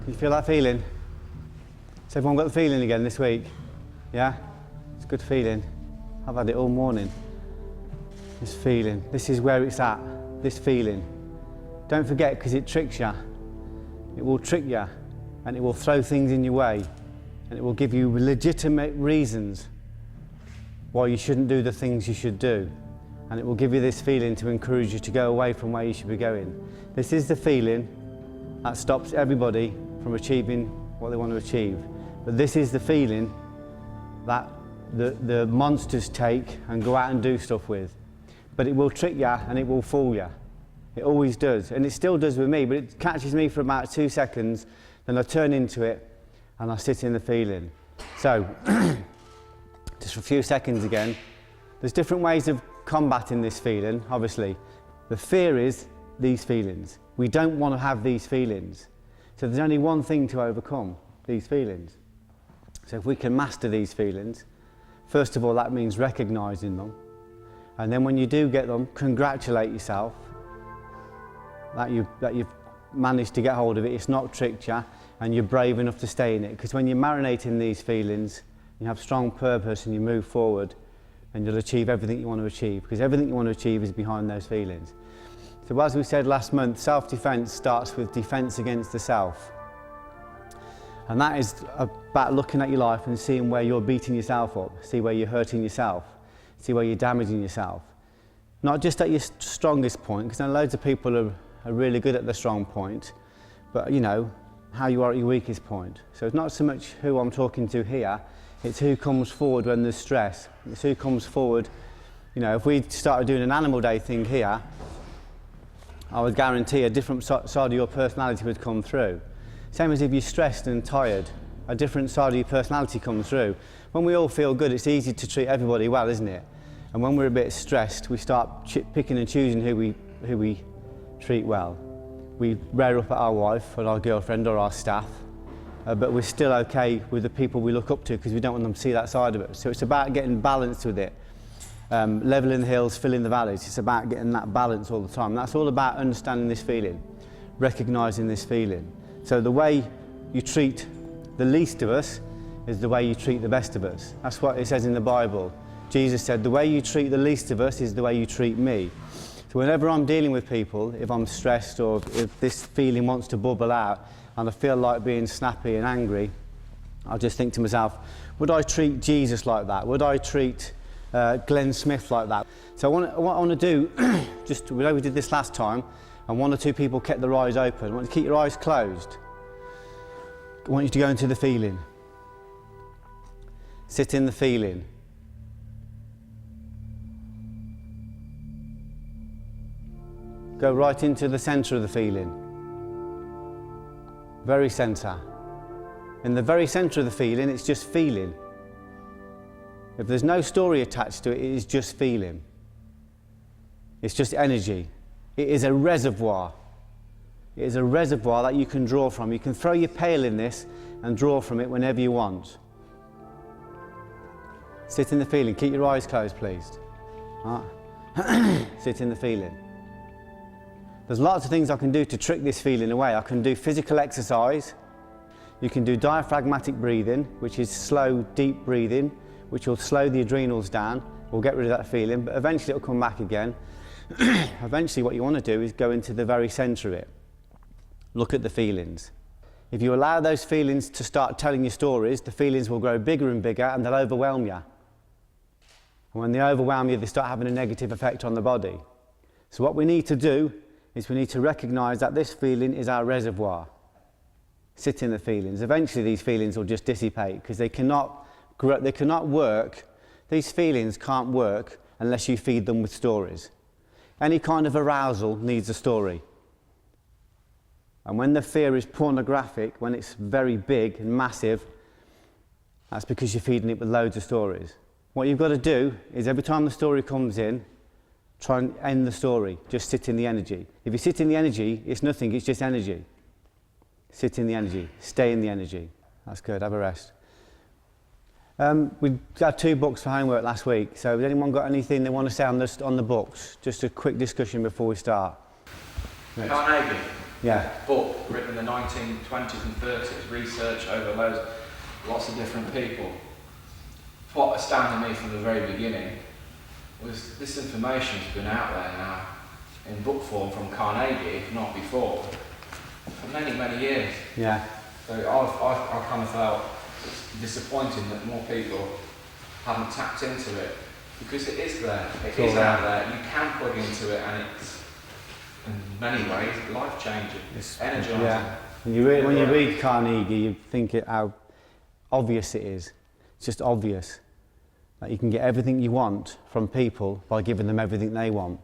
Can you feel that feeling? Has everyone got the feeling again this week? Yeah? It's a good feeling. I've had it all morning. This feeling. This is where it's at. This feeling. Don't forget, because it tricks you. It will trick you, and it will throw things in your way, and it will give you legitimate reasons why you shouldn't do the things you should do. And it will give you this feeling to encourage you to go away from where you should be going. This is the feeling that stops everybody from achieving what they want to achieve. But this is the feeling that the monsters take and go out and do stuff with. But it will trick you and it will fool you. It always does. And it still does with me, but it catches me for about 2 seconds, then I turn into it and I sit in the feeling. So, just for a few seconds again, there's different ways of combating this feeling, obviously. The fear is these feelings. We don't want to have these feelings. So there's only one thing to overcome these feelings. So if we can master these feelings, first of all, that means recognizing them. And then when you do get them, congratulate yourself that you've managed to get hold of it. It's not tricked you, and you're brave enough to stay in it. Because when you marinate in these feelings, you have strong purpose and you move forward, and you'll achieve everything you want to achieve, because everything you want to achieve is behind those feelings. So as we said last month, self-defense starts with defense against the self. And that is about looking at your life and seeing where you're beating yourself up, see where you're hurting yourself, see where you're damaging yourself. Not just at your strongest point, because I know loads of people are really good at the strong point, but you know, how you are at your weakest point. So it's not so much who I'm talking to here, it's who comes forward when there's stress. It's who comes forward. You know, if we started doing an animal day thing here, I would guarantee a different side of your personality would come through. Same as if you're stressed and tired, a different side of your personality comes through. When we all feel good, it's easy to treat everybody well, isn't it? And when we're a bit stressed, we start picking and choosing who we treat well. We rear up at our wife or our girlfriend or our staff, but we're still okay with the people we look up to because we don't want them to see that side of it. So it's about getting balanced with it. Leveling the hills, filling the valleys. It's about getting that balance all the time. That's all about understanding this feeling, recognizing this feeling. So the way you treat the least of us is the way you treat the best of us. That's what it says in the Bible. Jesus said, the way you treat the least of us is the way you treat me. So whenever I'm dealing with people, if I'm stressed or if this feeling wants to bubble out and I feel like being snappy and angry, I'll just think to myself, would I treat Jesus like that? Would I treat Glenn Smith like that? So what I want to do, we know we did this last time, and 1 or 2 people kept their eyes open. I want you to keep your eyes closed. I want you to go into the feeling. Sit in the feeling. Go right into the centre of the feeling. Very centre. In the very centre of the feeling, it's just feeling. If there's no story attached to it, it is just feeling. It's just energy. It is a reservoir. It is a reservoir that you can draw from. You can throw your pail in this and draw from it whenever you want. Sit in the feeling. Keep your eyes closed, please. Sit in the feeling. There's lots of things I can do to trick this feeling away. I can do physical exercise. You can do diaphragmatic breathing, which is slow, deep breathing, which will slow the adrenals down, will get rid of that feeling, but eventually it'll come back again. Eventually what you want to do is go into the very centre of it. Look at the feelings. If you allow those feelings to start telling you stories, the feelings will grow bigger and bigger and they'll overwhelm you. And when they overwhelm you, they start having a negative effect on the body. So what we need to do is we need to recognise that this feeling is our reservoir. Sit in the feelings. Eventually these feelings will just dissipate because they cannot work. These feelings can't work unless you feed them with stories. Any kind of arousal needs a story. And when the fear is pornographic, when it's very big and massive, that's because you're feeding it with loads of stories. What you've got to do is every time the story comes in, try and end the story. Just sit in the energy. If you sit in the energy, it's nothing, it's just energy. Sit in the energy. Stay in the energy. That's good. Have a rest. We had 2 books for homework last week, so has anyone got anything they want to say on the books? Just a quick discussion before we start. Carnegie. Yeah. Book written in the 1920s and 30s, research over lots of different people. What astounded me from the very beginning was this information's been out there now in book form from Carnegie, if not before, for many, many years. Yeah. So I kind of felt it's disappointing that more people haven't tapped into it, because it is there, it is out there, you can plug into it, and it's in many ways life-changing, it's energising. Yeah. When you read Carnegie, you think how obvious it is. It's just obvious. Like you can get everything you want from people by giving them everything they want.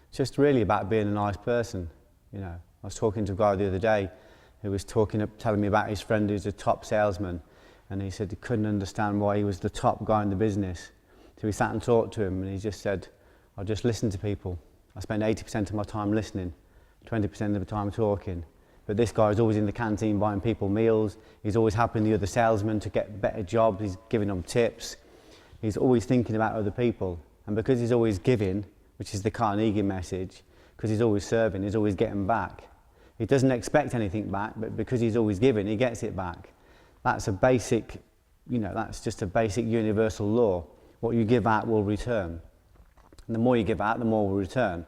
It's just really about being a nice person, you know. I was talking to a guy the other day who was telling me about his friend who's a top salesman, and he said he couldn't understand why he was the top guy in the business. So we sat and talked to him, and he just said, I just listen to people. I spend 80% of my time listening, 20% of the time talking. But this guy is always in the canteen buying people meals. He's always helping the other salesmen to get better jobs. He's giving them tips. He's always thinking about other people. And because he's always giving, which is the Carnegie message, because he's always serving, he's always getting back. He doesn't expect anything back, but because he's always giving, he gets it back. That's a basic, you know, that's just a basic universal law. What you give out will return. And the more you give out, the more will return.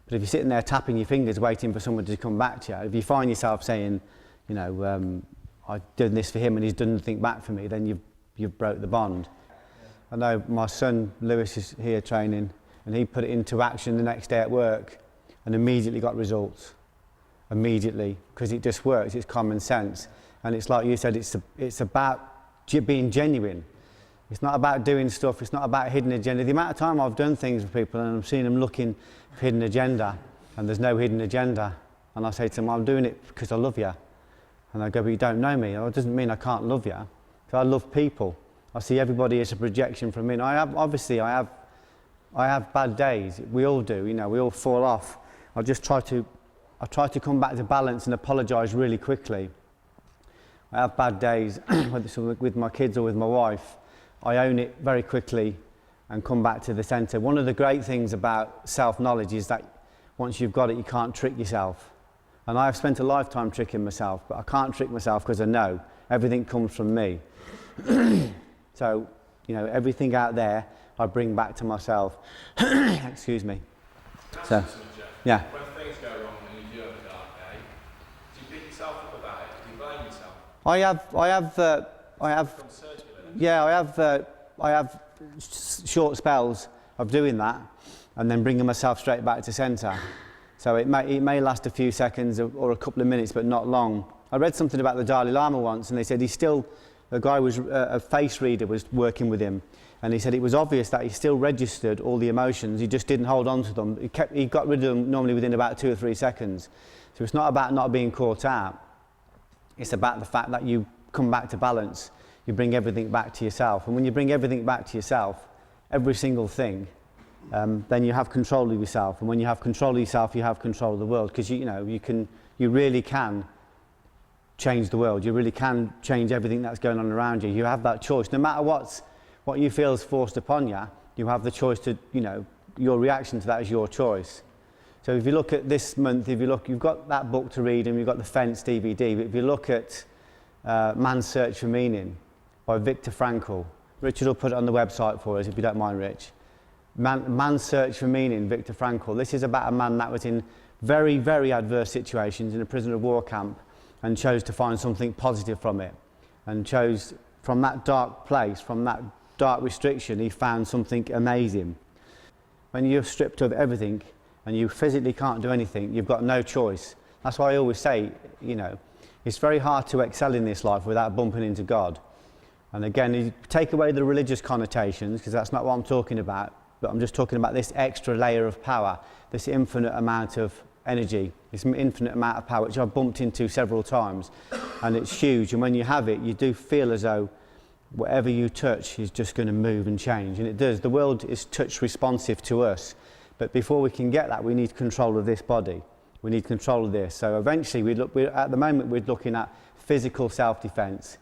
But if you're sitting there tapping your fingers waiting for someone to come back to you, if you find yourself saying, you know, I've done this for him and he's done nothing back for me, then you've broke the bond. I know my son Lewis is here training, and he put it into action the next day at work and immediately got results. Immediately, because it just works, it's common sense. And it's like you said, it's about being genuine. It's not about doing stuff, it's not about hidden agenda. The amount of time I've done things with people and I'm seeing them looking for hidden agenda, and there's no hidden agenda. And I say to them, I'm doing it because I love you. And I go, but you don't know me. Well, it doesn't mean I can't love you. Because I love people. I see everybody as a projection from me. And I have bad days. We all do, you know, we all fall off. I try to come back to balance and apologise really quickly. I have bad days, whether it's with my kids or with my wife. I own it very quickly and come back to the centre. One of the great things about self-knowledge is that once you've got it, you can't trick yourself. And I've spent a lifetime tricking myself, but I can't trick myself because I know everything comes from me. So, you know, everything out there I bring back to myself. Excuse me. So, yeah. When things go wrong and you do have a dark day, do you beat yourself up about it? Do you blame yourself? I have short spells of doing that and then bringing myself straight back to centre. So it may last a few seconds or a couple of minutes, but not long. I read something about the Dalai Lama once, and they said the guy was a face reader was working with him, and he said it was obvious that he still registered all the emotions, he just didn't hold on to them. He got rid of them normally within about 2 or 3 seconds. So it's not about not being caught out. It's about the fact that you come back to balance. You bring everything back to yourself. And when you bring everything back to yourself, every single thing, then you have control of yourself. And when you have control of yourself, you have control of the world. Because you really can change the world. You really can change everything that's going on around you. You have that choice. No matter what you feel is forced upon you, you have the choice to, your reaction to that is your choice. So if you look at this month, you've got that book to read and you've got the Fence DVD, but if you look at Man's Search for Meaning by Viktor Frankl, Richard will put it on the website for us if you don't mind, Rich. Man's Search for Meaning, Viktor Frankl. This is about a man that was in very, very adverse situations in a prisoner of war camp and chose to find something positive from it, and chose from that dark place, from that dark restriction, he found something amazing. When you're stripped of everything and you physically can't do anything, you've got no choice. That's why I always say, it's very hard to excel in this life without bumping into God. And again, you take away the religious connotations, because that's not what I'm talking about, but I'm just talking about this extra layer of power, this infinite amount of energy, this infinite amount of power, which I've bumped into several times, and it's huge. And when you have it, you do feel as though whatever you touch is just going to move and change, and it does. The world is touch responsive to us, but before we can get that, we need control of this body. We need control of this. So eventually, at the moment, we're looking at physical self-defense,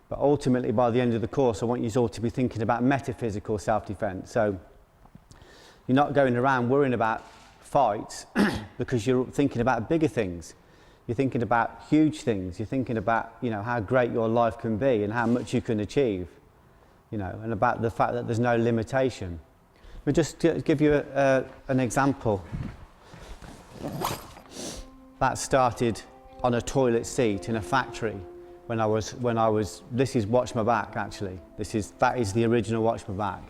but ultimately, by the end of the course, I want you all to be thinking about metaphysical self-defense. So you're not going around worrying about fights because you're thinking about bigger things. You're thinking about huge things. You're thinking about, you know, how great your life can be and how much you can achieve, you know, and about the fact that there's no limitation. We'll just give you an example. That started on a toilet seat in a factory when I was, this is Watch My Back actually. That is the original Watch My Back.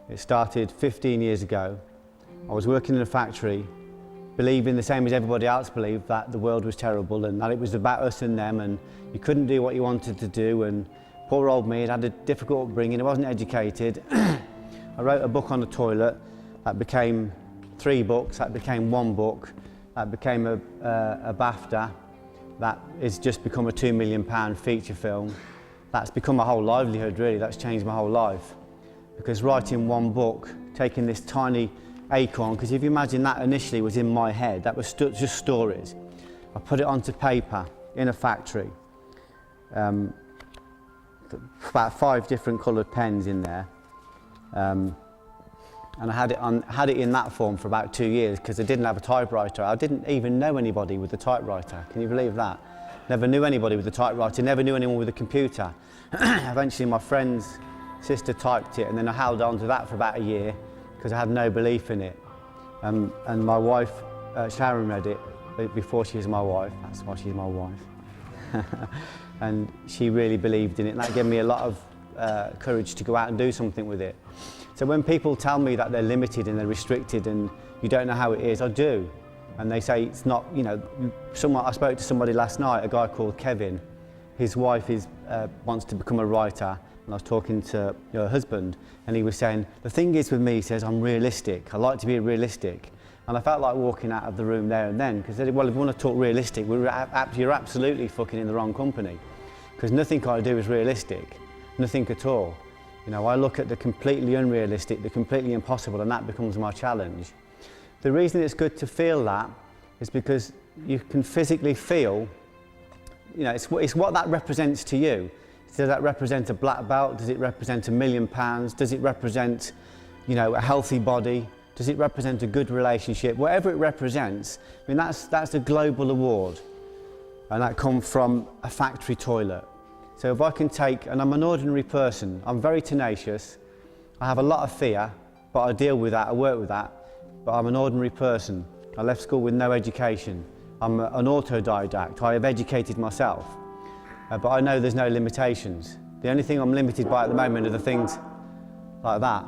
It started 15 years ago. I was working in a factory, believing the same as everybody else believed, that the world was terrible and that it was about us and them and you couldn't do what you wanted to do, and poor old me had a difficult upbringing, I wasn't educated. I wrote a book on the toilet, that became 3 books, that became 1 book, that became a BAFTA, that has just become a £2 million feature film. That's become my whole livelihood really, that's changed my whole life. Because writing 1 book, taking this tiny acorn, because if you imagine that initially was in my head, that was just stories. I put it onto paper in a factory, about 5 different coloured pens in there, and I had it in that form for about 2 years because I didn't have a typewriter. I didn't even know anybody with a typewriter. Can you believe that? Never knew anybody with a typewriter, never knew anyone with a computer. Eventually my friend's sister typed it and then I held on to that for about a year because I had no belief in it. And my wife, Sharon, read it before she was my wife. That's why she's my wife. And she really believed in it, and that gave me a lot of courage to go out and do something with it. So when people tell me that they're limited and they're restricted and you don't know how it is, I do. And they say it's not, you know, I spoke to somebody last night, a guy called Kevin. His wife wants to become a writer, and I was talking to her husband, and he was saying, the thing is with me, he says, I'm realistic. I like to be realistic. And I felt like walking out of the room there and then, because they said, well, if you want to talk realistic, you're absolutely fucking in the wrong company. Because nothing I do is realistic, nothing at all. You know, I look at the completely unrealistic, the completely impossible, and that becomes my challenge. The reason it's good to feel that is because you can physically feel, you know, it's what that represents to you. Does that represent a black belt? Does it represent £1 million? Does it represent, you know, a healthy body? Does it represent a good relationship? Whatever it represents, I mean, that's a global award, and that comes from a factory toilet. So if I can take, and I'm an ordinary person, I'm very tenacious, I have a lot of fear, but I deal with that, I work with that, but I'm an ordinary person. I left school with no education. I'm an autodidact, I have educated myself, but I know there's no limitations. The only thing I'm limited by at the moment are the things like that.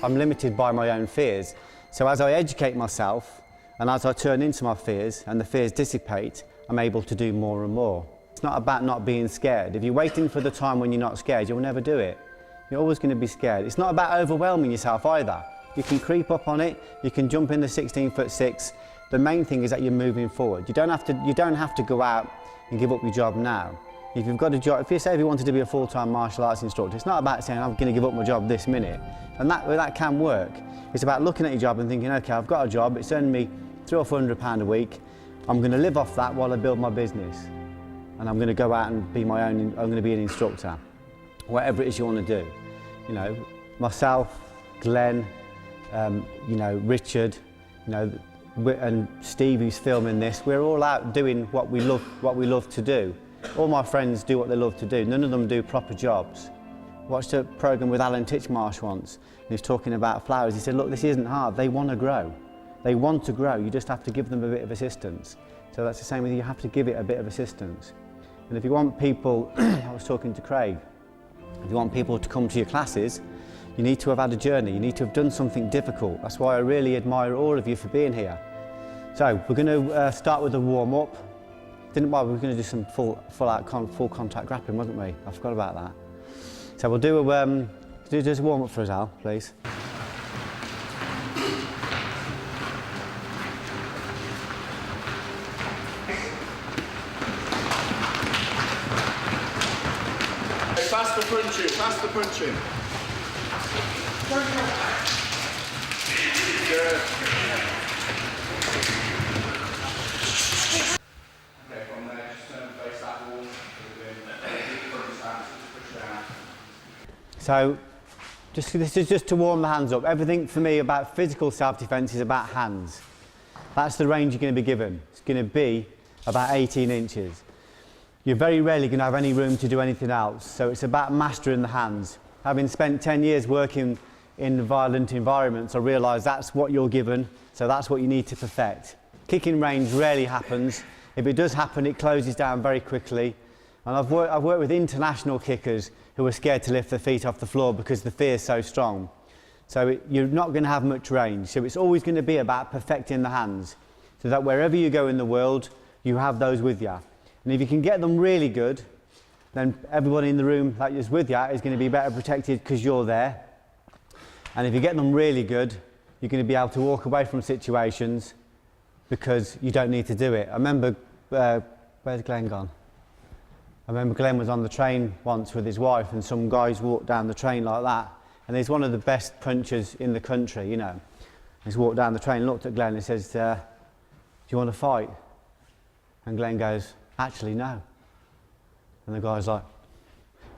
I'm limited by my own fears. So as I educate myself, and as I turn into my fears, and the fears dissipate, I'm able to do more and more. It's not about not being scared. If you're waiting for the time when you're not scared, you'll never do it. You're always going to be scared. It's not about overwhelming yourself either. You can creep up on it, you can jump in the 16'6". The main thing is that you're moving forward. You don't have to go out and give up your job now. If you've got a job, if you say if you wanted to be a full-time martial arts instructor, it's not about saying I'm going to give up my job this minute. And that can work. It's about looking at your job and thinking, okay, I've got a job, it's earning me £300 or £400 a week. I'm going to live off that while I build my business. And I'm going to go out and be I'm going to be an instructor. Whatever it is you want to do. You know, myself, Glenn, you know, Richard, you know, and Steve who's filming this, we're all out doing what we love to do. All my friends do what they love to do. None of them do proper jobs. I watched a programme with Alan Titchmarsh once, and he was talking about flowers. He said, look, this isn't hard. They want to grow. They want to grow. You just have to give them a bit of assistance. So that's the same with you. You have to give it a bit of assistance. And if you want people, I was talking to Craig, if you want people to come to your classes, you need to have had a journey. You need to have done something difficult. That's why I really admire all of you for being here. So we're going to start with a warm-up. We were going to do some full contact grappling, wasn't we? I forgot about that. So we'll do a warm-up for us, Al, please. Faster punching, faster punching. Good. Okay, from there, just turn and face that wall. Push down. So, this is just to warm the hands up. Everything for me about physical self-defense is about hands. That's the range you're going to be given. It's going to be about 18 inches. You're very rarely going to have any room to do anything else. So it's about mastering the hands. Having spent 10 years working in violent environments, I realised that's what you're given, so that's what you need to perfect. Kicking range rarely happens. If it does happen, it closes down very quickly. And I've worked with international kickers who are scared to lift their feet off the floor because the fear is so strong. So you're not going to have much range. So it's always going to be about perfecting the hands, so that wherever you go in the world, you have those with you. And if you can get them really good, then everybody in the room that is with you is going to be better protected because you're there. And if you get them really good, you're going to be able to walk away from situations because you don't need to do it. I remember, where's Glenn gone? I remember Glenn was on the train once with his wife and some guys walked down the train like that. And he's one of the best punchers in the country, you know. He's walked down the train, looked at Glenn and says, do you want to fight? And Glenn goes, actually, no. And the guy's like,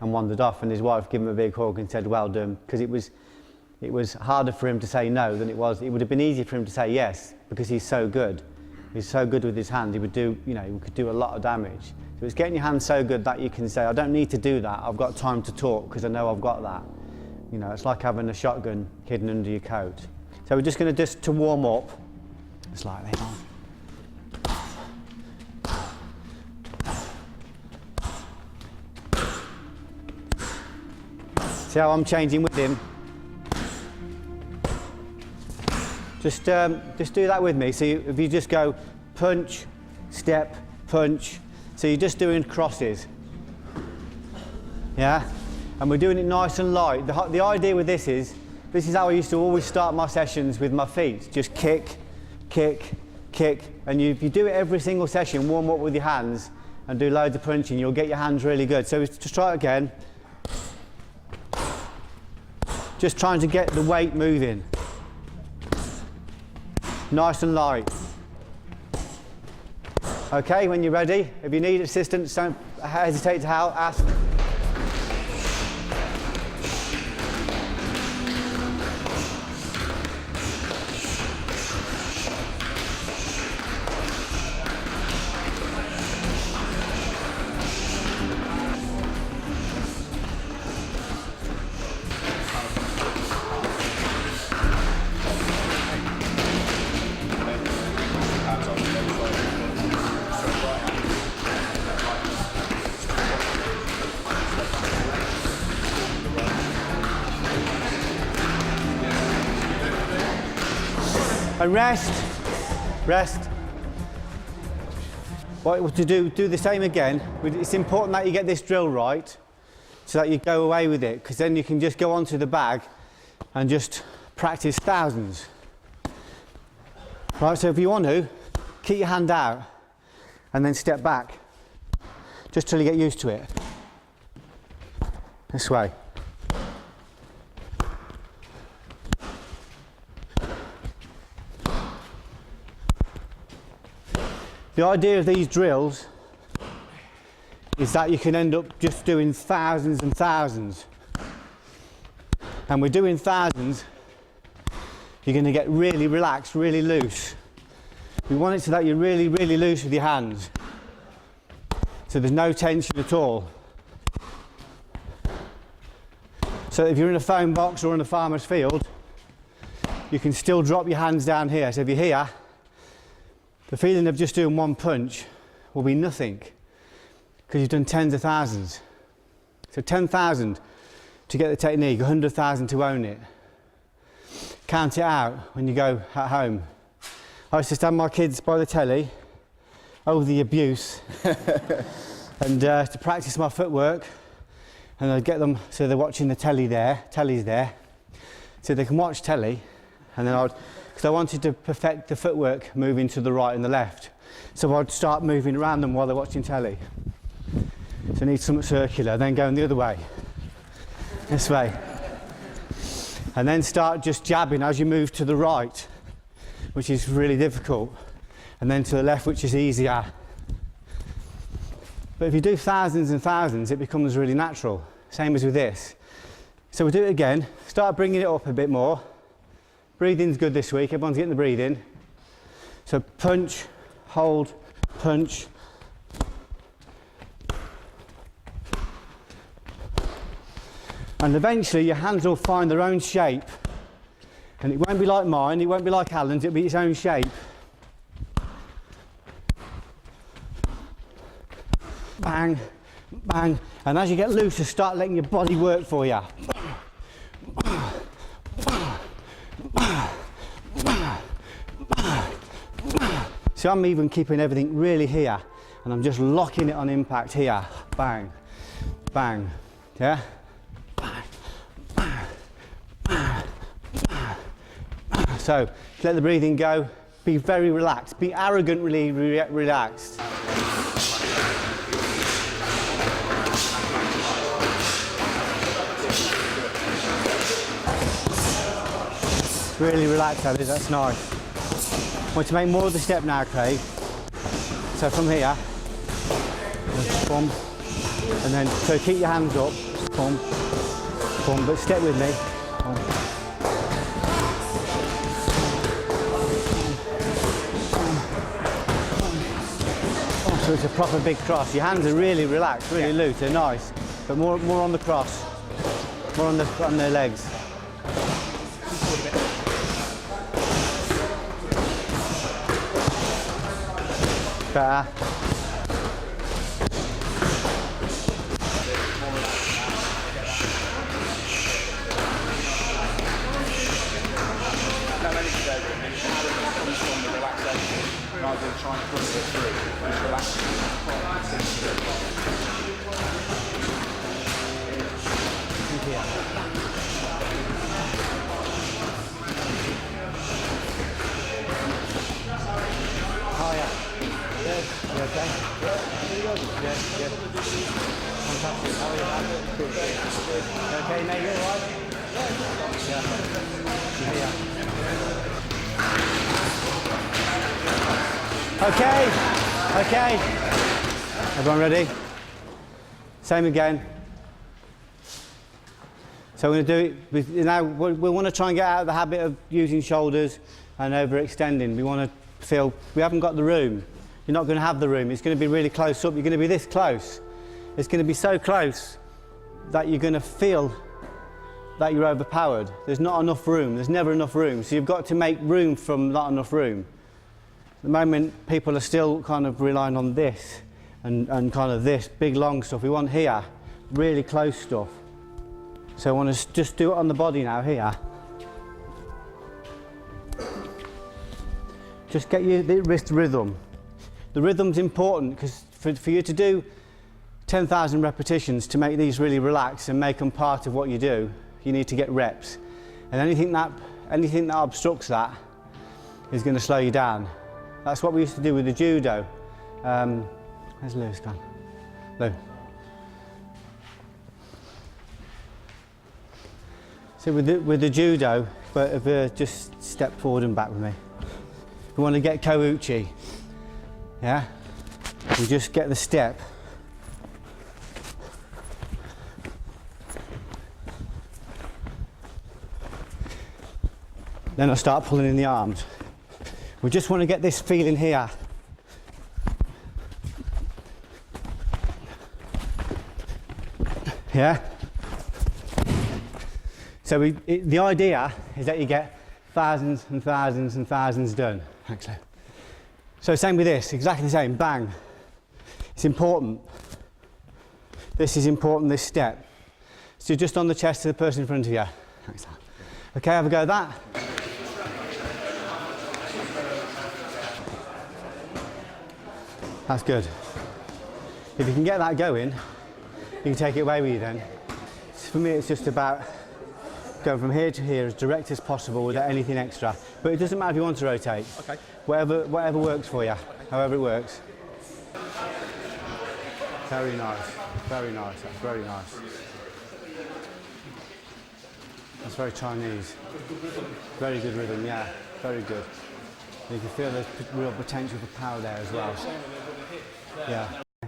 and wandered off, and his wife gave him a big hug and said, well done, because it was harder for him to say no than it would have been easier for him to say yes, because he's so good. He's so good with his hands, he would do, you know, he could do a lot of damage. So it's getting your hands so good that you can say, I don't need to do that, I've got time to talk, because I know I've got that. You know, it's like having a shotgun hidden under your coat. So we're just going to warm up, just like that. See how I'm changing with him? Just do that with me. So if you just go punch, step, punch. So you're just doing crosses. Yeah? And we're doing it nice and light. The idea with this is how I used to always start my sessions with my feet. Just kick, kick, kick. And if you do it every single session, warm up with your hands and do loads of punching, you'll get your hands really good. So just try it again. Just trying to get the weight moving. Nice and light. Okay, when you're ready, if you need assistance, don't hesitate to ask. And rest. What to do the same again. It's important that you get this drill right so that you go away with it, because then you can just go onto the bag and just practice thousands. Right, so if you want to, keep your hand out and then step back just till you get used to it. This way. The idea of these drills is that you can end up just doing thousands and thousands. And we're doing thousands, you're going to get really relaxed, really loose. We want it so that you're really, really loose with your hands. So there's no tension at all. So if you're in a foam box or in a farmer's field, you can still drop your hands down here. So if you're here, the feeling of just doing one punch will be nothing, because you've done tens of thousands. So 10,000 to get the technique, 100,000 to own it. Count it out when you go at home. I used to stand my kids by the telly over the abuse and to practice my footwork, and I'd get them so they're watching the telly's there, so they can watch telly, and then because I wanted to perfect the footwork moving to the right and the left. So I'd start moving around them while they're watching telly. So I need something circular, then going the other way, this way. And then start just jabbing as you move to the right, which is really difficult. And then to the left, which is easier. But if you do thousands and thousands, it becomes really natural. Same as with this. So we'll do it again, start bringing it up a bit more. Breathing's good this week, everyone's getting the breathing. So punch, hold, punch. And eventually your hands will find their own shape. And it won't be like mine, it won't be like Alan's, it'll be its own shape. Bang, bang. And as you get looser, start letting your body work for you. So I'm even keeping everything really here, and I'm just locking it on impact here. Bang, bang, yeah? Bang, bang, bang, bang. So let the breathing go, be very relaxed, be arrogantly relaxed. Really relaxed, that is, that's nice. I want to make more of the step now, Craig. So from here, boom, and then, so keep your hands up, boom, boom, but step with me. Boom. Oh, so it's a proper big cross. Your hands are really relaxed, really loose, they're nice, but more on the cross, more on the legs. Better. Oh yeah. Good. You okay? Yeah. Good. Good. Fantastic. How are you? Good. Good. You okay, mate? You alright? Yeah. Yeah. Okay. Okay. Everyone ready? Same again. So we're going to do it, now we want to try and get out of the habit of using shoulders and overextending. We want to feel, we haven't got the room. You're not going to have the room. It's going to be really close up. You're going to be this close. It's going to be so close that you're going to feel that you're overpowered. There's not enough room. There's never enough room. So you've got to make room from not enough room. At the moment, people are still kind of relying on this and kind of this big long stuff. We want here, really close stuff. So I want to just do it on the body now here. Just get your wrist rhythm. The rhythm's important because for you to do 10,000 repetitions to make these really relaxed and make them part of what you do, you need to get reps. And anything that obstructs that is going to slow you down. That's what we used to do with the judo. Where's Lewis gone? Lou. So with the judo, but if just step forward and back with me. We want to get kouchi, yeah? We just get the step. Then I start pulling in the arms. We just want to get this feeling here. Yeah? So the idea is that you get thousands and thousands and thousands done. Thanks, Lou. So same with this, exactly the same, bang. It's important. This is important, this step. So just on the chest to the person in front of you. Thanks, Lou. Okay, have a go at that. That's good. If you can get that going, you can take it away with you then. For me, it's just about going from here to here as direct as possible without anything extra. But it doesn't matter if you want to rotate. Okay. Whatever works for you, however it works. Very nice, very nice, that's very nice. That's very Chinese. Very good rhythm, yeah, very good. You can feel there's real potential for power there as well. Yeah.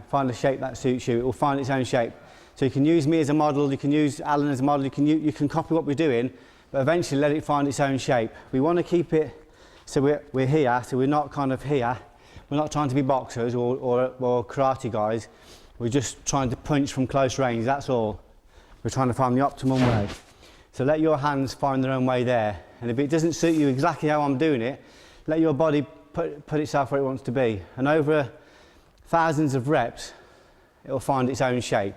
Find a shape that suits you, it will find its own shape. So you can use me as a model, you can use Alan as a model, you can copy what we're doing, but eventually let it find its own shape. We want to keep it So we're here, so we're not kind of here. We're not trying to be boxers or karate guys. We're just trying to punch from close range, that's all. We're trying to find the optimum way. So let your hands find their own way there. And if it doesn't suit you exactly how I'm doing it, let your body put itself where it wants to be. And over thousands of reps, it'll find its own shape.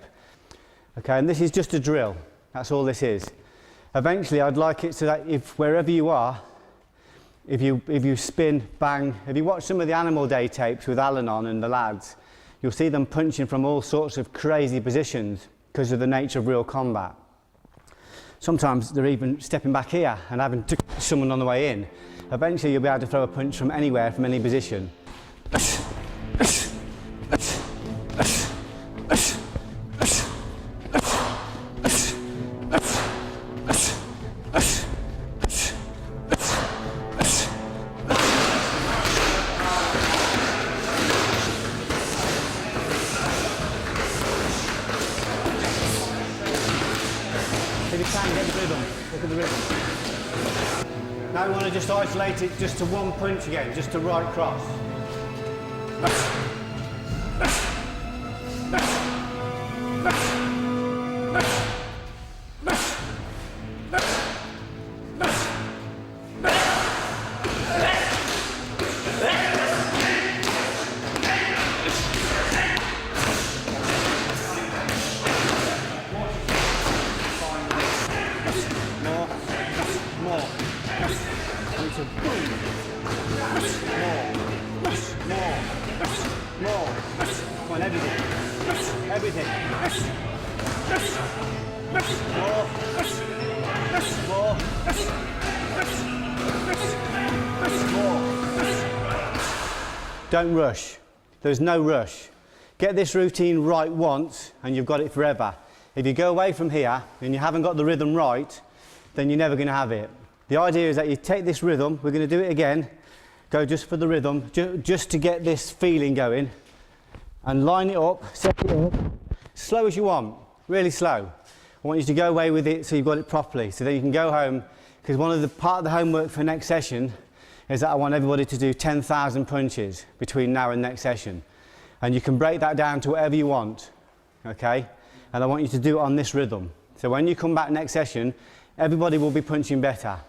Okay, and this is just a drill. That's all this is. Eventually, I'd like it so that if wherever you are, if you spin, bang, if you watch some of the Animal Day tapes with Alan on and the lads, you'll see them punching from all sorts of crazy positions because of the nature of real combat. Sometimes they're even stepping back here and having to someone on the way in. Eventually, you'll be able to throw a punch from anywhere, from any position. If you can, get the rhythm. Look at the rhythm. Now we want to just isolate it just to one punch again, just to right cross. More. Everything. Don't rush. There's no rush. Get this routine right once and you've got it forever. If you go away from here and you haven't got the rhythm right, then you're never going to have it. The idea is that you take this rhythm, we're going to do it again, go just for the rhythm, just to get this feeling going, and line it up, set it up, slow as you want, really slow. I want you to go away with it so you've got it properly, so that you can go home, because part of the homework for next session is that I want everybody to do 10,000 punches between now and next session. And you can break that down to whatever you want, okay? And I want you to do it on this rhythm. So when you come back next session, everybody will be punching better.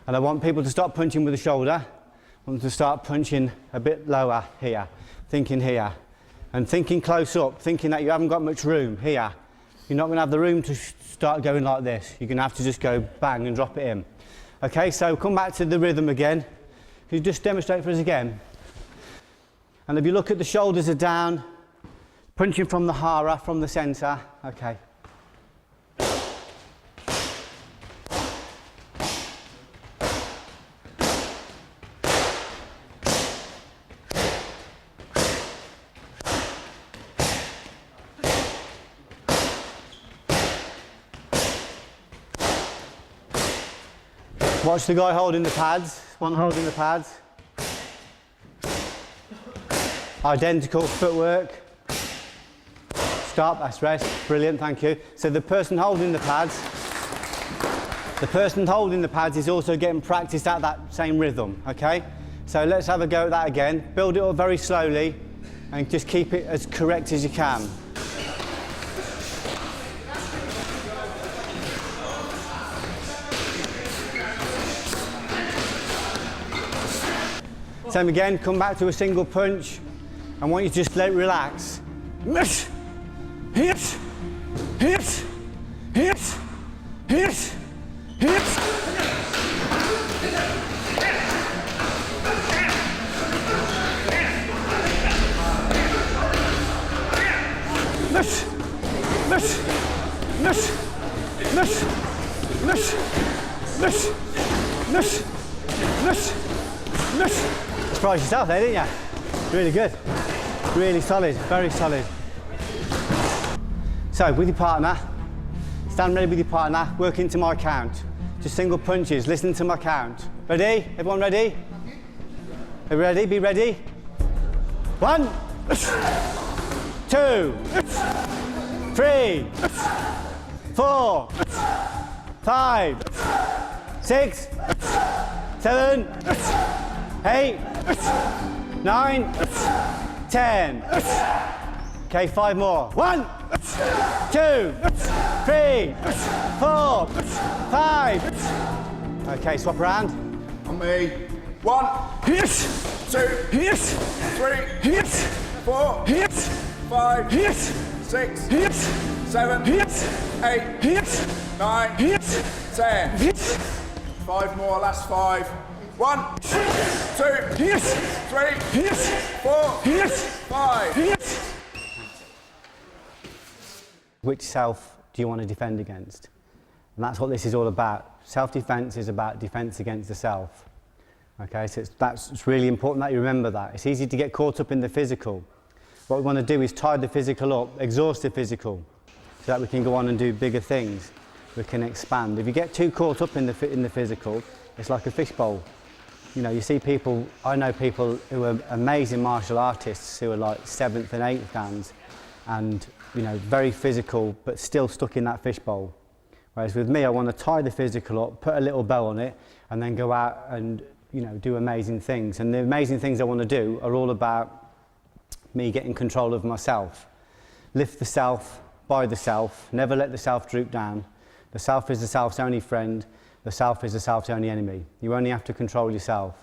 And I want people to stop punching with the shoulder. I want them to start punching a bit lower here, thinking here. And thinking close up, thinking that you haven't got much room here. You're not going to have the room to start going like this. You're going to have to just go bang and drop it in. Okay, so come back to the rhythm again. Can you just demonstrate for us again? And if you look at the shoulders are down, punching from the hara, from the centre. Okay. Watch the guy holding the pads, one holding the pads. Identical footwork. Stop, that's rest, brilliant, thank you. So the person holding the pads is also getting practiced at that same rhythm, okay? So let's have a go at that again. Build it up very slowly and just keep it as correct as you can. Same again, come back to a single punch. I want you to just let it relax. Hit, hit, hit, hit, hit, hit. Miss, miss, miss, miss, miss, miss, miss, miss, miss. Surprised yourself there, didn't you? Really good. Really solid, very solid. So, with your partner, stand ready with your partner, work into my count. Just single punches, listen to my count. Ready? Everyone ready? Are you ready? Be ready. 1, 2, 3, 4, 5, 6, 7, 8, 9, 10. Okay, 5 more. 1, 2, 3, 4, 5. Okay, swap around. On me. 1, 2, 3, 4, 5, 6, 7, 8, 9, 10. 5 more, last 5. 1, 2, 3, 4, 5. Which self do you want to defend against? And that's what this is all about. Self-defense is about defense against the self. Okay, so it's really important that you remember that. It's easy to get caught up in the physical. What we want to do is tie the physical up, exhaust the physical, so that we can go on and do bigger things. We can expand. If you get too caught up in the physical, it's like a fishbowl. You know, you see people, I know people who are amazing martial artists who are like 7th and 8th dans and, you know, very physical but still stuck in that fishbowl. Whereas with me, I want to tie the physical up, put a little bow on it, and then go out and, you know, do amazing things. And the amazing things I want to do are all about me getting control of myself. Lift the self by the self, never let the self droop down. The self is the self's only friend, the self is the self's only enemy. You only have to control yourself.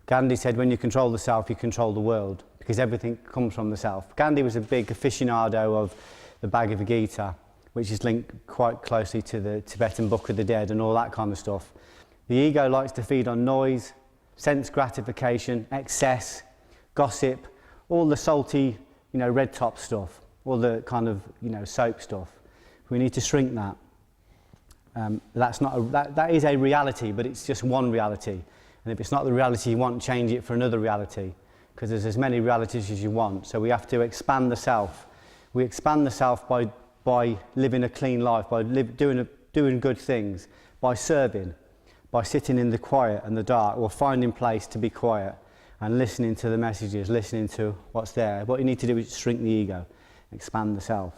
Gandhi said when you control the self, you control the world, because everything comes from the self. Gandhi was a big aficionado of the Bhagavad Gita, which is linked quite closely to the Tibetan Book of the Dead and all that kind of stuff. The ego likes to feed on noise, sense gratification, excess, gossip, all the salty, you know, red top stuff, all the kind of, you know, soap stuff. We need to shrink that. That is a reality, but it's just one reality. And if it's not the reality you want, change it for another reality, because there's as many realities as you want. So we have to expand the self. We expand the self by living a clean life, by doing good things, by serving, by sitting in the quiet and the dark, or finding place to be quiet and listening to the messages, listening to what's there. What you need to do is shrink the ego, expand the self.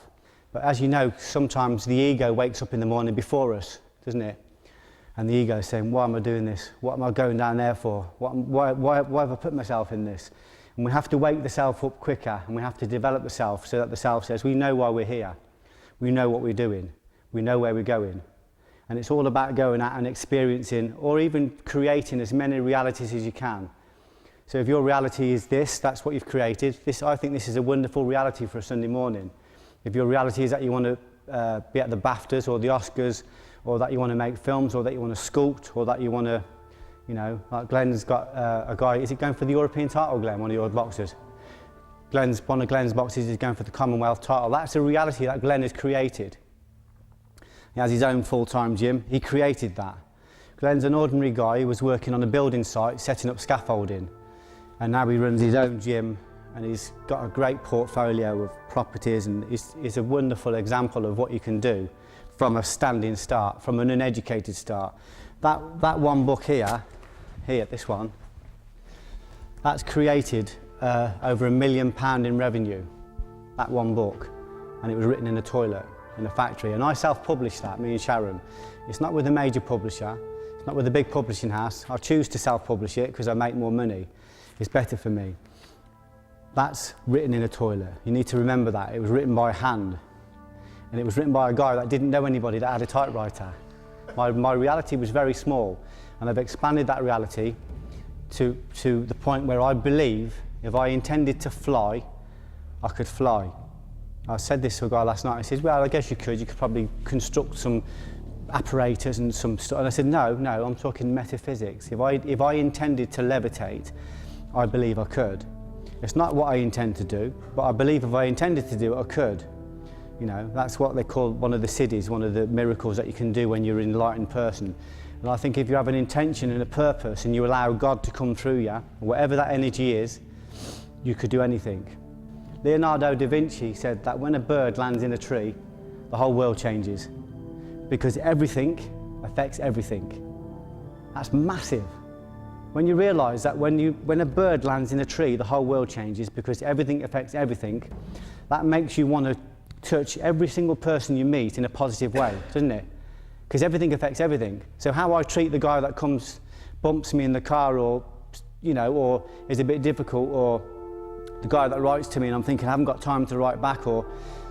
But as you know, sometimes the ego wakes up in the morning before us, doesn't it? And the ego is saying, why am I doing this? What am I going down there for? Why have I put myself in this? And we have to wake the self up quicker, and we have to develop the self so that the self says, we know why we're here. We know what we're doing. We know where we're going. And it's all about going out and experiencing, or even creating as many realities as you can. So if your reality is this, that's what you've created. I think this is a wonderful reality for a Sunday morning. If your reality is that you want to be at the BAFTAs or the Oscars, or that you want to make films, or that you want to sculpt, or that you want to, you know, like Glenn's got a guy, is he going for the European title, Glenn, one of your boxers? One of Glenn's boxers is going for the Commonwealth title. That's a reality that Glenn has created. He has his own full-time gym. He created that. Glenn's an ordinary guy who was working on a building site, setting up scaffolding. And now he runs his own gym, and he's got a great portfolio of properties, and is a wonderful example of what you can do from a standing start, from an uneducated start. That one book here, this one, that's created over £1 million in revenue, that one book. And it was written in a toilet, in a factory. And I self-published that, me and Sharon. It's not with a major publisher, it's not with a big publishing house. I choose to self-publish it because I make more money. It's better for me. That's written in a toilet. You need to remember that. It was written by hand. And it was written by a guy that didn't know anybody that had a typewriter. My reality was very small, and I've expanded that reality to the point where I believe if I intended to fly, I could fly. I said this to a guy last night. He says, well, I guess you could probably construct some apparatus and some stuff. And I said, no, I'm talking metaphysics. If I intended to levitate, I believe I could. It's not what I intend to do, but I believe if I intended to do it, I could. You know, that's what they call one of the siddhis, one of the miracles that you can do when you're an enlightened person. And I think if you have an intention and a purpose and you allow God to come through you, whatever that energy is, you could do anything. Leonardo da Vinci said that when a bird lands in a tree, the whole world changes. Because everything affects everything. That's massive. When you realise that when a bird lands in a tree, the whole world changes because everything affects everything, that makes you want to touch every single person you meet in a positive way, doesn't it? Because everything affects everything. So how I treat the guy that bumps me in the car or you know, or is a bit difficult, or the guy that writes to me and I'm thinking I haven't got time to write back, or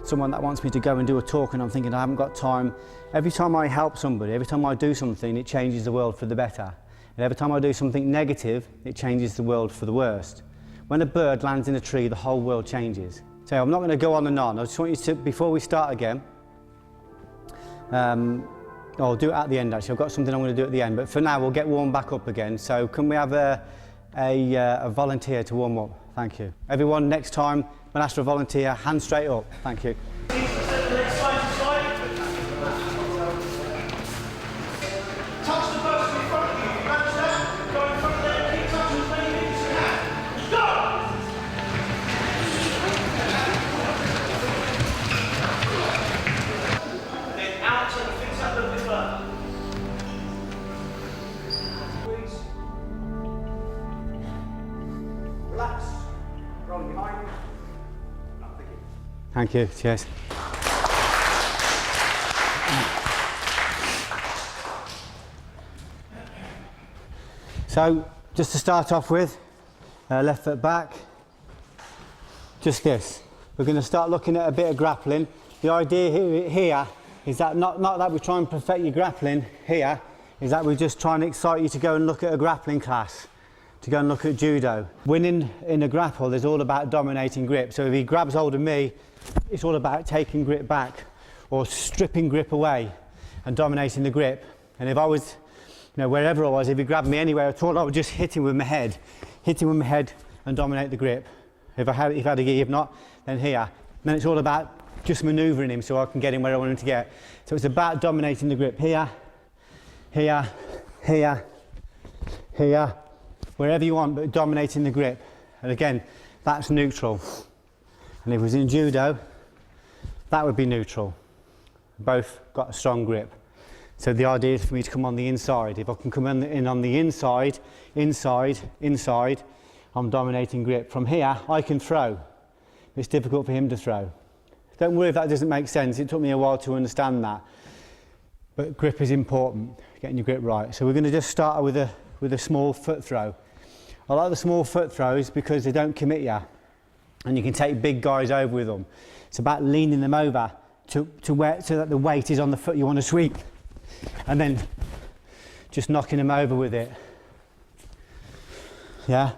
someone that wants me to go and do a talk and I'm thinking I haven't got time. Every time I help somebody, every time I do something, it changes the world for the better. And every time I do something negative, it changes the world for the worst. When a bird lands in a tree, the whole world changes. So I'm not going to go on and on. I just want you to, before we start again, I'll do it at the end actually. I've got something I'm going to do at the end, but for now we'll get warmed back up again. So can we have a volunteer to warm up? Thank you. Everyone, next time when asked for a volunteer, hand straight up. Thank you. Thank you, cheers. So, just to start off with, left foot back, just this. We're going to start looking at a bit of grappling. The idea here is that not that we try and perfect your grappling here, is that we just try and excite you to go and look at a grappling class, to go and look at judo. Winning in a grapple is all about dominating grip. So if he grabs hold of me, it's all about taking grip back or stripping grip away and dominating the grip. And if I was, you know, wherever I was, if he grabbed me anywhere at all, I would just hit him with my head and dominate the grip. If I had a gi, if not, then here. And then it's all about just manoeuvring him so I can get him where I want him to get. So it's about dominating the grip here, here, here, here, wherever you want, but dominating the grip. And again, that's neutral. And if it was in judo, that would be neutral. Both got a strong grip. So the idea is for me to come on the inside. If I can come in on the inside, inside, I'm dominating grip. From here, I can throw. It's difficult for him to throw. Don't worry if that doesn't make sense. It took me a while to understand that. But grip is important, getting your grip right. So we're going to just start with a small foot throw. I like the small foot throws because they don't commit you. And you can take big guys over with them. It's about leaning them over so that the weight is on the foot you want to sweep. And then just knocking them over with it. Yeah?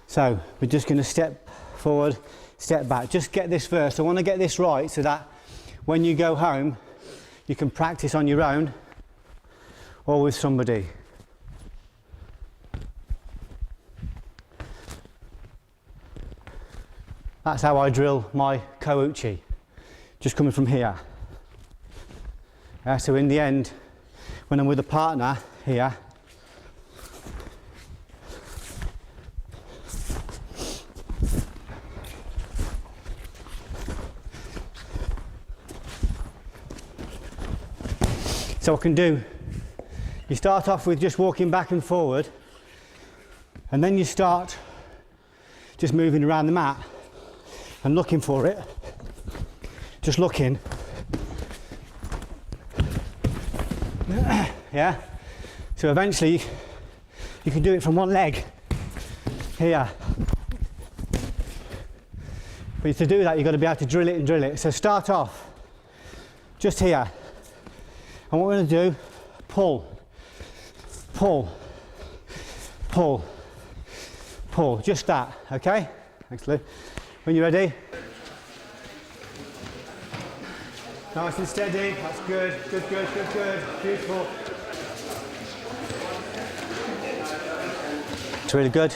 So we're just going to step forward, step back. Just get this first. I want to get this right so that when you go home, you can practice on your own or with somebody. That's how I drill my kouchi, just coming from here. So in the end, when I'm with a partner here, so I can do, you start off with just walking back and forward, and then you start just moving around the mat and looking for it, just looking. Yeah, so eventually you can do it from one leg here, but to do that you've got to be able to drill it and drill it. So start off just here, and what we're going to do, pull, just that. Okay, thanks Lou. When you're ready, nice and steady, that's good, beautiful. It's really good,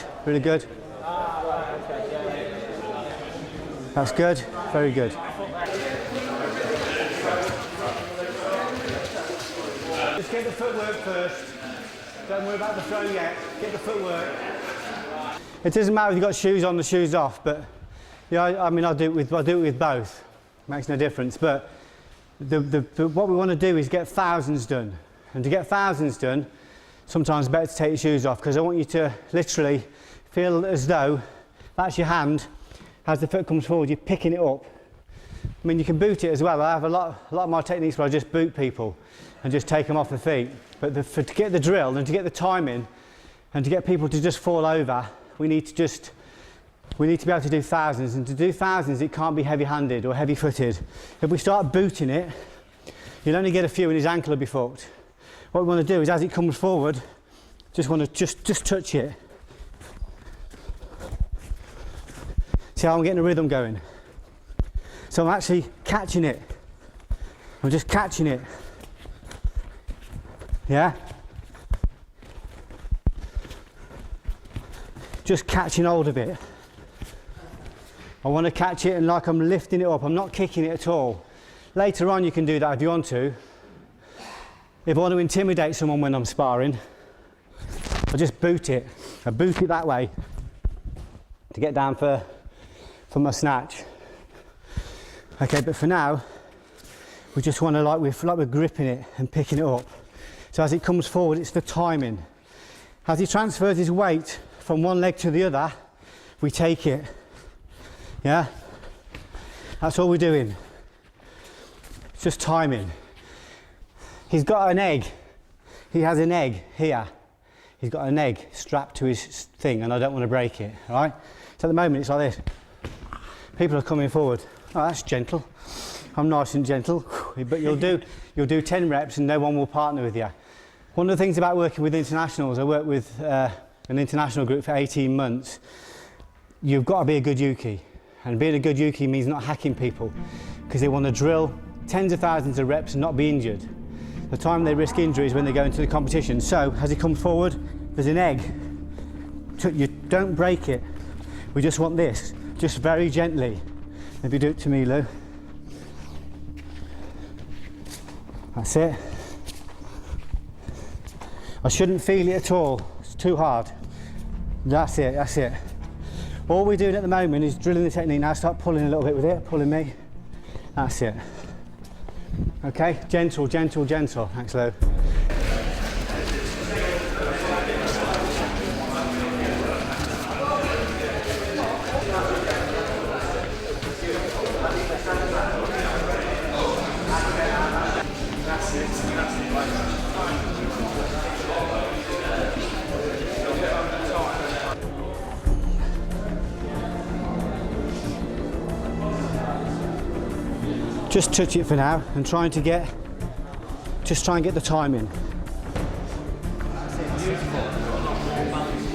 That's good, very good. Just get the footwork first, don't worry about the throw yet, get the footwork. It doesn't matter if you've got shoes on, the shoes off, but yeah, I mean, I'll do it with both. Makes no difference. But what we want to do is get thousands done. And to get thousands done, sometimes it's better to take your shoes off, because I want you to literally feel as though that's your hand. As the foot comes forward, you're picking it up. I mean, you can boot it as well. I have a lot of my techniques where I just boot people and just take them off the feet. But to get the drill and to get the timing And to get people to just fall over, we need to be able to do thousands. And to do thousands, it can't be heavy-handed or heavy-footed. If we start booting it, you'll only get a few and his ankle will be fucked. What we want to do is, as it comes forward, just want to just touch it. See how I'm getting a rhythm going? So I'm actually catching it. I'm just catching it. Yeah? Just catching hold of it. I want to catch it and like I'm lifting it up. I'm not kicking it at all. Later on you can do that if you want to. If I want to intimidate someone when I'm sparring, I just boot it. I boot it that way to get down for my snatch. Okay, but for now, we just want to we're gripping it and picking it up. So as it comes forward, it's the timing. As he transfers his weight from one leg to the other, we take it. Yeah? That's all we're doing. It's just timing. He's got an egg. He has an egg here. He's got an egg strapped to his thing and I don't want to break it, all right? So at the moment it's like this. People are coming forward. Oh, that's gentle. I'm nice and gentle. But you'll do 10 reps and no one will partner with you. One of the things about working with internationals, I worked with an international group for 18 months. You've got to be a good Yuki. And being a good Yuki means not hacking people because they want to drill tens of thousands of reps and not be injured. The time they risk injury is when they go into the competition. So as he comes forward, there's an egg. You don't break it. We just want this, just very gently. Maybe do it to me, Lou. That's it. I shouldn't feel it at all. It's too hard. That's it, that's it. All we're doing at the moment is drilling the technique. Now start pulling a little bit with it, pulling me. That's it. Okay, gentle, gentle, gentle. Thanks, Lou. Just touch it for now and try and get the timing. That's it, beautiful.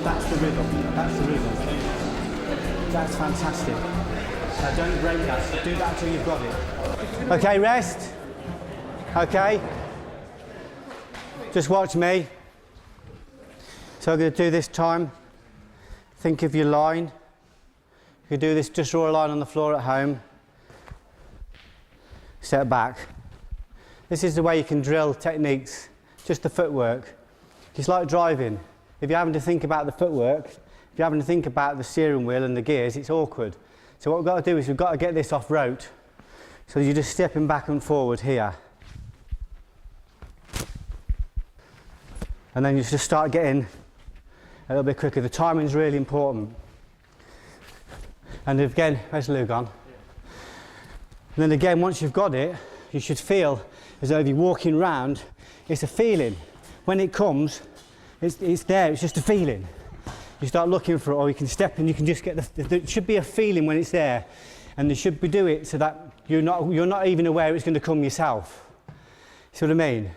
That's the rhythm, that's the rhythm. That's fantastic. Now don't break that, do that until you've got it. Okay, rest. Okay. Just watch me. So I'm going to do this time. Think of your line. You can do this, just draw a line on the floor at home. Step back. This is the way you can drill techniques, just the footwork. It's like driving. If you're having to think about the footwork, if you're having to think about the steering wheel and the gears, it's awkward. So what we've got to do is we've got to get this off rote. So you're just stepping back and forward here. And then you just start getting a little bit quicker. The timing's really important. And again, where's Lou gone? And then again, once you've got it, you should feel as though you're walking round. It's a feeling. When it comes, it's there, it's just a feeling. You start looking for it, or you can step and you can just get there should be a feeling when it's there. And you should do it so that you're not even aware it's going to come yourself. See what I mean?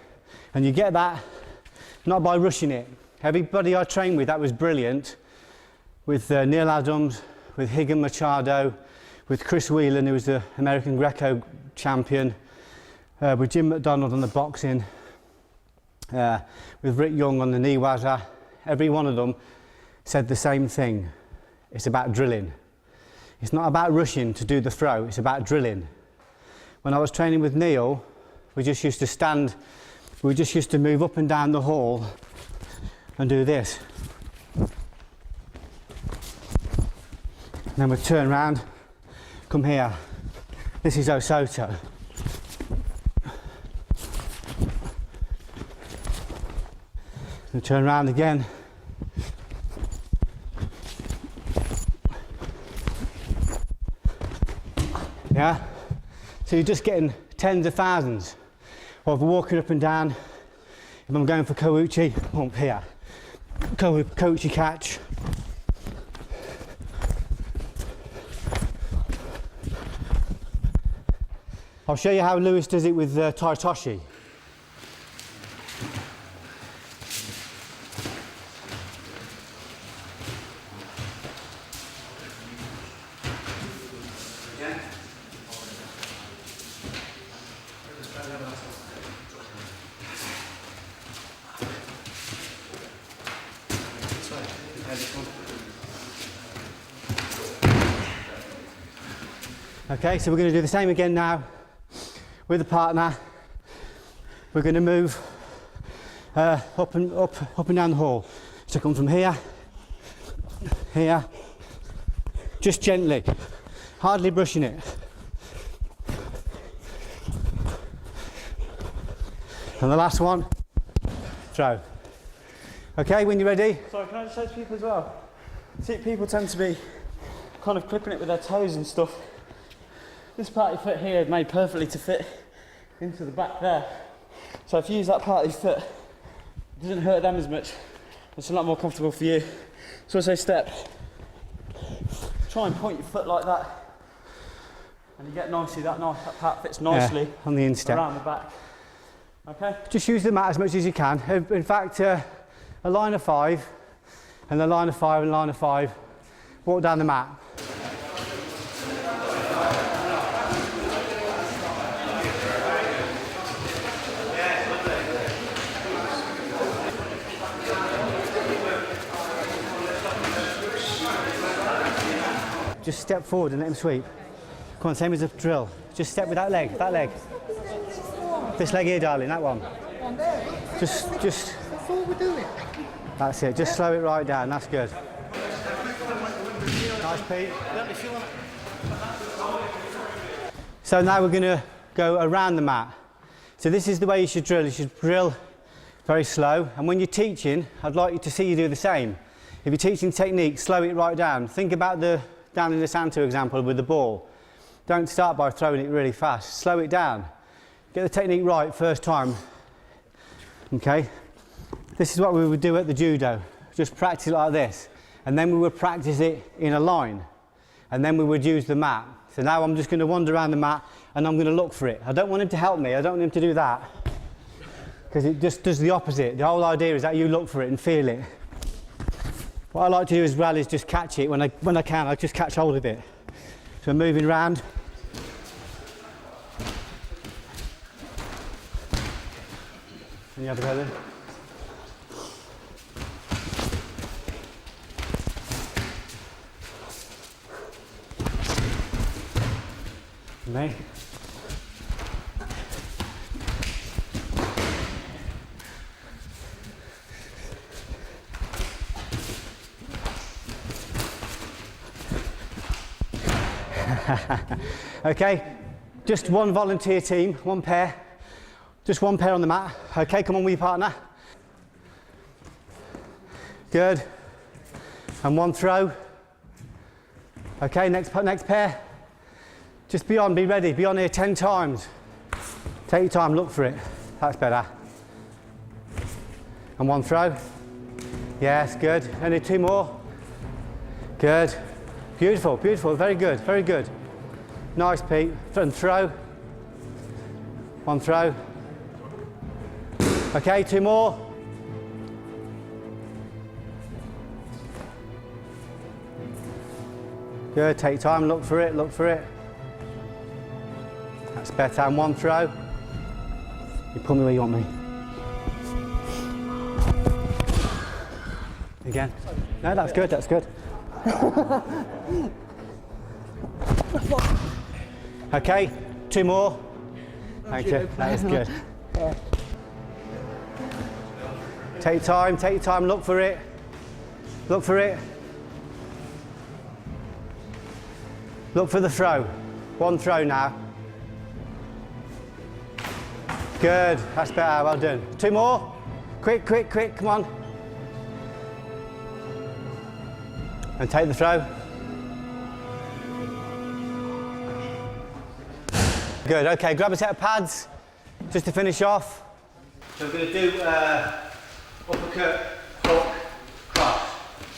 And you get that, not by rushing it. Everybody I trained with, that was brilliant. With Neil Adams, with Higgin Machado, with Chris Whelan, who was the American Greco champion, with Jim McDonald on the boxing, with Rick Young on the knee waza. Every one of them said the same thing. It's about drilling. It's not about rushing to do the throw, it's about drilling. When I was training with Neil, we just used to stand, we just used to move up and down the hall and do this. And then we'd turn around, come here. This is Osoto. And turn around again. Yeah? So you're just getting tens of thousands of walking up and down. If I'm going for Kawuchi, pump here. coachy catch. I'll show you how Lewis does it with Taitoshi. Okay, so we're going to do the same again now with the partner. We're going to move up and down the hall. So come from here, here, just gently, hardly brushing it. And the last one, throw. Okay, when you're ready. Sorry, can I just say to people as well? See, people tend to be kind of clipping it with their toes and stuff. This part of your foot here is made perfectly to fit into the back there. So if you use that part of your foot, it doesn't hurt them as much. It's a lot more comfortable for you. So I say step. Try and point your foot like that. And you get nicely, that part fits nicely on the instep around the back. Okay? Just use the mat as much as you can. In fact, a line of 5, and a line of 5, and a line of 5. Walk down the mat. Just step forward and let him sweep. Come on, same as a drill. Just step with that leg, that leg. This leg here, darling, that one. Just. That's all we're doing. That's it, just slow it right down, that's good. Nice, Pete. So now we're going to go around the mat. So this is the way you should drill. You should drill very slow. And when you're teaching, I'd like you to see you do the same. If you're teaching technique, slow it right down. Think about the down in the Santo example with the ball. Don't start by throwing it really fast. Slow it down. Get the technique right first time. Okay? This is what we would do at the judo. Just practice it like this. And then we would practice it in a line. And then we would use the mat. So now I'm just going to wander around the mat and I'm going to look for it. I don't want him to help me. I don't want him to do that. Because it just does the opposite. The whole idea is that you look for it and feel it. What I like to do as well is just catch it when I can. I just catch hold of it. So I'm moving around. Any other go then? Me. Okay, just one volunteer team, one pair. Just one pair on the mat. Okay, come on with your partner. Good. And one throw. Okay, next pair. Just be on, be ready, be on here 10 times. Take your time, look for it. That's better. And one throw. Yes, good. Only 2 more. Good. Beautiful, beautiful, very good, very good. Nice, Pete. And throw. One throw. Okay, 2 more. Good, take your time, look for it, look for it. That's better, and one throw. You pull me where you want me. Again. No, that's good, that's good. Okay, 2 more. Thank you, that is good. Take your time, look for it. Look for it. Look for the throw. One throw now. Good, that's better, well done. 2 more. Quick, quick, quick, come on. And take the throw. Good, okay, grab a set of pads just to finish off. So we're going to do uppercut, hook,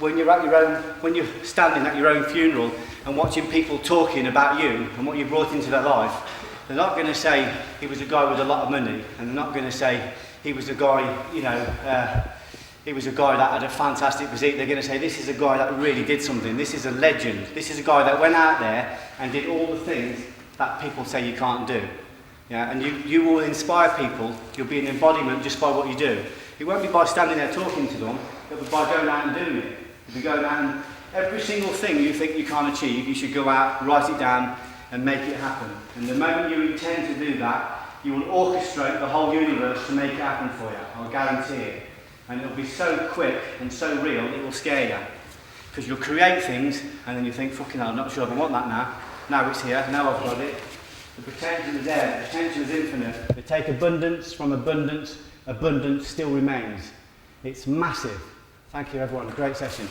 when you're standing at your own funeral and watching people talking about you and what you brought into their life, they're not going to say he was a guy with a lot of money, and they're not going to say he was a guy, you know, he was a guy that had a fantastic physique. They're going to say this is a guy that really did something. This is a legend. This is a guy that went out there and did all the things that people say you can't do. Yeah, and you will inspire people. You'll be an embodiment just by what you do. It won't be by standing there talking to them, it'll be by going out and doing it. You'll be going out and every single thing you think you can't achieve, you should go out, write it down and make it happen. And the moment you intend to do that, you will orchestrate the whole universe to make it happen for you. I'll guarantee it. And it'll be so quick and so real, it will scare you. Because you'll create things and then you think, fucking hell, I'm not sure if I want that now. Now it's here, now I've got it. The potential is there, the potential is infinite. They take abundance from abundance, abundance still remains. It's massive. Thank you everyone, great session.